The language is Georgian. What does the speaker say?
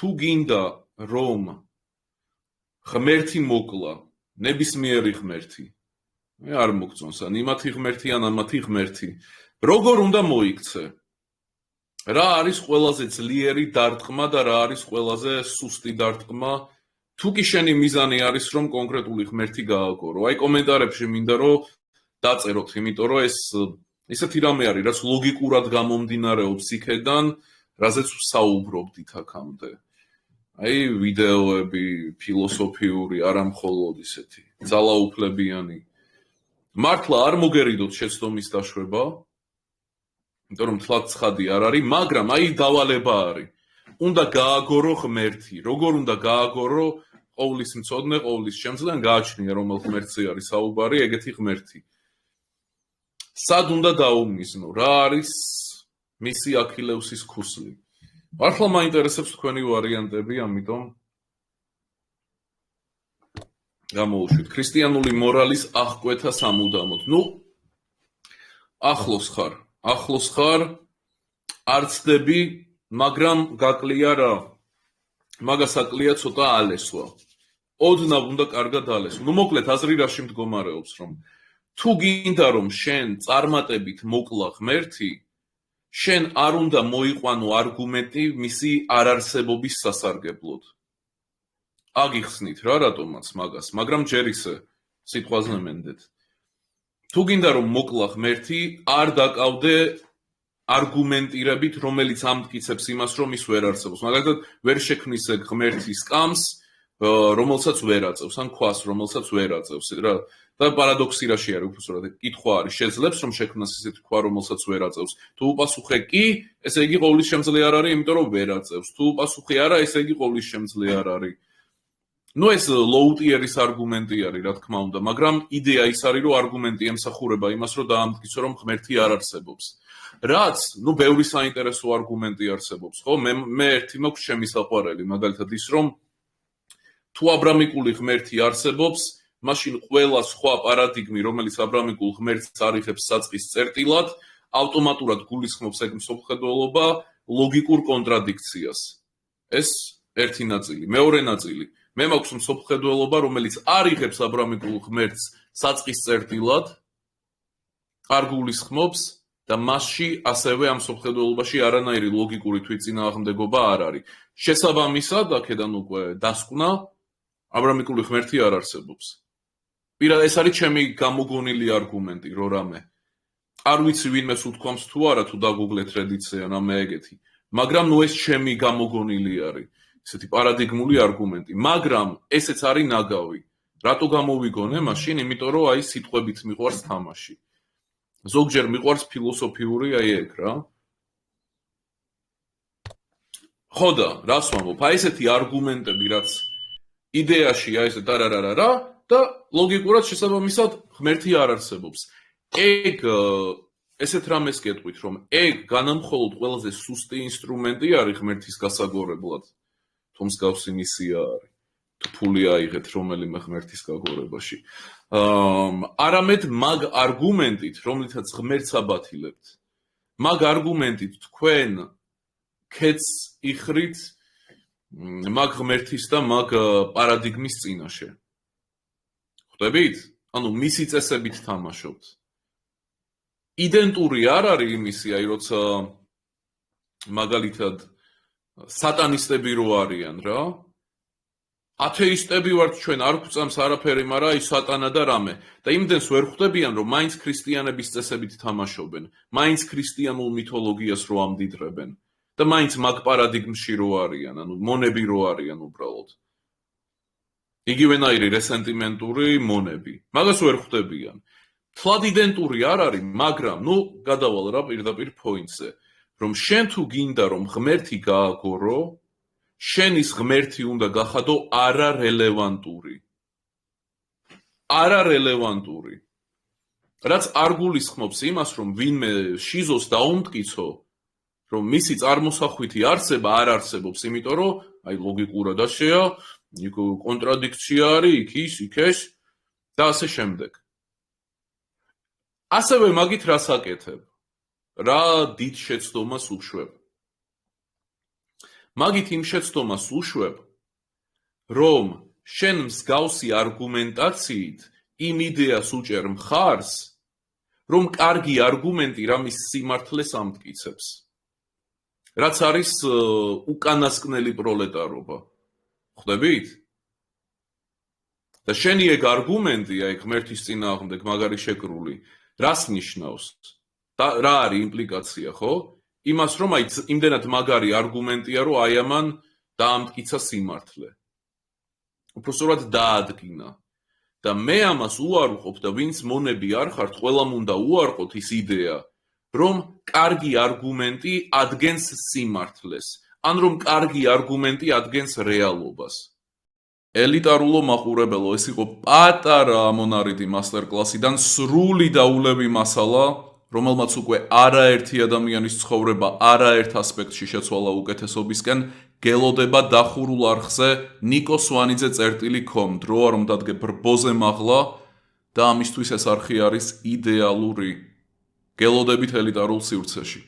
თუ გინდა რომ ღმერთი მოკლა, ნებისმიერი ღმერთი, მე არ მოგწონს, ან იმათი ღმერთი, ან ამათი ღმერთი, როგორ უნდა მოიქცე? რა არის ყველაზე ძლიერი დარტყმა და რა არის ყველაზე სუსტი დარტყმა? თუ კი შენი მიზანი არის რომ კონკრეტული ღმერთი გააგორო, აი კომენტარებში მინდა რომ დაწეროთ, იმიტომ რომ ეს ისეთი რამე არის, რაც ლოგიკურად გამომდინარეობს იქედან, რაზეც ვსაუბრობდით აქამდე. აი ვიდეოები ფილოსოფიური, არა მხოლოდ ისეთი ძალაუფლებიანი. მართლა არ მოგერიდოთ შეცდომის დაშვება, იმიტომ რომ თლად ცხადი არ არის, მაგრამ აი დავალება არის. უნდა გააგორო ღმერთი, როგორ უნდა გააგორო ყოვლის მწოდნე, ყოვლის შემძლე, გააჩნია რომელ ღმერთზე არის საუბარი, ეგეთი ღმერთი. სად უნდა დაუმიზნო, რა არის მისი აქილევსის ქუსლი? მართლა მაინტერესებს თქვენი ვარიანტები, ამიტომ გამოვუშვით ქრისტიანული მორალის აღკვეთა სამუდამოდ. ახლოს ხარ, არ ცდები, მაგრამ გაკლია რა? მაგას აკლია ცოტა ალესვა. ოდნავ უნდა კარგად ალესვა. მოკლედ აზრი რაში მდგომარეობს, რომ თუ გინდა რომ შენ წარმატებით მოკლა ღმერთი, შენ არ უნდა მოიყვანო არგუმენტი მისი არარსებობის სასარგებლოდ. აგიხსნით რა რატომაც მაგას, მაგრამ ჯერ ისე სიტყვაზე მენდეთ. თუ გინდა რომ მოკლა ღმერთი, არ დაკავდე არგუმენტირებით, რომელიც ამტკიცებს იმას, რომ ის ვერ არსებობს. მაგალითად, ვერ შექმნის ეგ ღმერთის სკამს, რომელსაც ვერ აწევს, ან ქვას, რომელსაც ვერ აწევს. და პარადოქსი რაში არის უბრალოდ კითხვა არის, შეძლებს რომ შექმნას ისეთი ქვა, რომელსაც ვერ აწევს. თუ უპასუხე კი, ესე იგი ყოვლის შემძლე არ არის, იმიტომ რომ ვერ აწევს. თუ უპასუხე არა, ესე იგი ყოვლის შემძლე არ არის. ეს ლოუტიერის არგუმენტი არის, რა თქმა უნდა, მაგრამ იდეა ის არის, რომ არგუმენტი ემსახურება იმას, რომ დაამტკიცო, რომ ღმერთი არ არსებობს. რაც, ბევრი საინტერესო არგუმენტი არსებობს, ხო? მე ერთი მაქვს ჩემი საყვარელი, მაგალითად ის, რომ თუ აბრამიკული ღმერთი არსებობს, მაშინ ყველა სხვა პარადიგმი, რომელიც აბრამიკულ ღმერთს არიხებს საწყის წერტილად, ავტომატურად გულისხმობს ეგ მსოფლმხედველობა ლოგიკურ კონტრადიქციას. ეს ერთი ნაწილი. მეორე ნაწილი. მე მაქვს მსოფლმხედველობა, რომელიც არიხებს აბრამიკულ ღმერთს საწყის წერტილად, არ გულისხმობს და მასში ასევე ამ მსოფლმხედველობაში არანაირი ლოგიკური თვითწინააღმდეგობა არ არის. შესაბამისად, აქედან უკვე დასკვნა, აბრამიკული ღმერთი არ არსებობს. ეს არის ჩემი გამოგონილი არგუმენტი, რო რამე. არ ვიცი ვინმეს უთქვამს თუ არა, თუ დაგუგლეთ Reddit-ზე ან რამე ეგეთი, მაგრამ ეს ჩემი გამოგონილი არის, ესეთი პარადიგმული არგუმენტი, მაგრამ ესეც არის ნაგავი. რატო გამოვიგონე მაშინ? იმიტომ რომ აი სიტყვებით მიყვარს თამაში. ზოგჯერ მიყვარს ფილოსოფიური აი ეგ რა. ხო და რას ვამბობ? აი ესეთი არგუმენტები, რაც იდეაში აი ესე დარარარა და ლოგიკურად შესაბამისად ღმერთი არ არსებობს. ეგ ესეთ რამეს გეტყვით, რომ ეგ განამხოლოდ ყველაზე სუსტი ინსტრუმენტი არის ღმერთის გასაგორებლად. თუ მსგავსი მისია არის. თუ ფული აიღეთ რომელიმე ღმერთის გაგორებაში. არამედ მაგ არგუმენტით, რომლითაც ღმერთს აბათილებთ, მაგ არგუმენტით თქვენ ქეთს იხრით მაგ ღმერთის და მაგ პარადიგმის წინაშე. ხვდებით? მისი წესებით თამაშობთ. იდენტური არ არის იმისი, აი როცა მაგალითად სატანისტები რო არიან რა. ათეისტები ვართ ჩვენ, არ გვწამს არაფერი, მაგრამ აი სატანა და რამე. და იმდენს ვერ ხვდებიან, რომ მაინც ქრისტიანების წესებით თამაშობენ, მაინც ქრისტიანულ მითოლოგიას რო ამდიდრებენ და მაინც მაგ პარადიგმში რო არიან, მონები რო არიან უბრალოდ. იგივენაირი რესენტიმენტური მონები. მაგას ვერ ხვდებიან. თლად იდენტური არ არის, მაგრამ გადავალ რა პირდაპირ პოინტზე, რომ შენ თუ გინდა რომ ღმერთი გააგორო, შენის ღმერთი უნდა გახადო არარელევანტური. არარელევანტური. რაც არ გულისხმობს იმას, რომ ვინმე შიზოს დაუმტკიცო, რომ მისი წარმოსახვითი არსება არ არსებობს, იმიტომ რომ აი ლოგიკურად ასეა, კონტრადიქცია არის, იქ ის, იქ ეს და ასე შემდეგ. ასევე მაგით რას აკეთებ? რა დიდ შეცდომას უშვებ? მაგით იმ შეცდომას უშვებ, რომ შენ მსგავსი არგუმენტაციით იმ იდეას უჭერ მხარს, რომ კარგი არგუმენტი რამის სიმართლეს ამტკიცებს. რაც არის უკანასკნელი პროლეტარობა. ხვდებით? და შენი ეგ არგუმენტი, აი ღმერთის წინააღმდეგ მაგარი შეკრული, რას ნიშნავს? და რა არის იმპლიკაცია, ხო? იმას, რომ აი იმდენად მაგარი არგუმენტია, რომ აი ამან დაამტკიცა სიმართლე. უпроსტად დაადგინა. და მე ამას უარყოფ და ვინც მონები არ ხართ, ყველამ უნდა უარყოთ ის იდეა, რომ კარგი არგუმენტი ადგენს სიმართლეს, ან რომ კარგი არგუმენტი ადგენს რეალობას. ელიტარულო მაყურებელო, ეს იყო პატარა ამონარიდი მასტერკლასიდან სრული დაულევი მასალა, რომელმაც უკვე არაერთი ადამიანის ცხოვრება არაერთ ასპექტში შეცვალა უკეთესობისკენ, გელოდება დახურულ არხზე ნიკო სვანიძე.com, დრო არ უნდა დგე ბრბოზე მაღლა და ამისთვის ეს არხი არის იდეალური. გელოდებით ელიტარულ სივრცეში.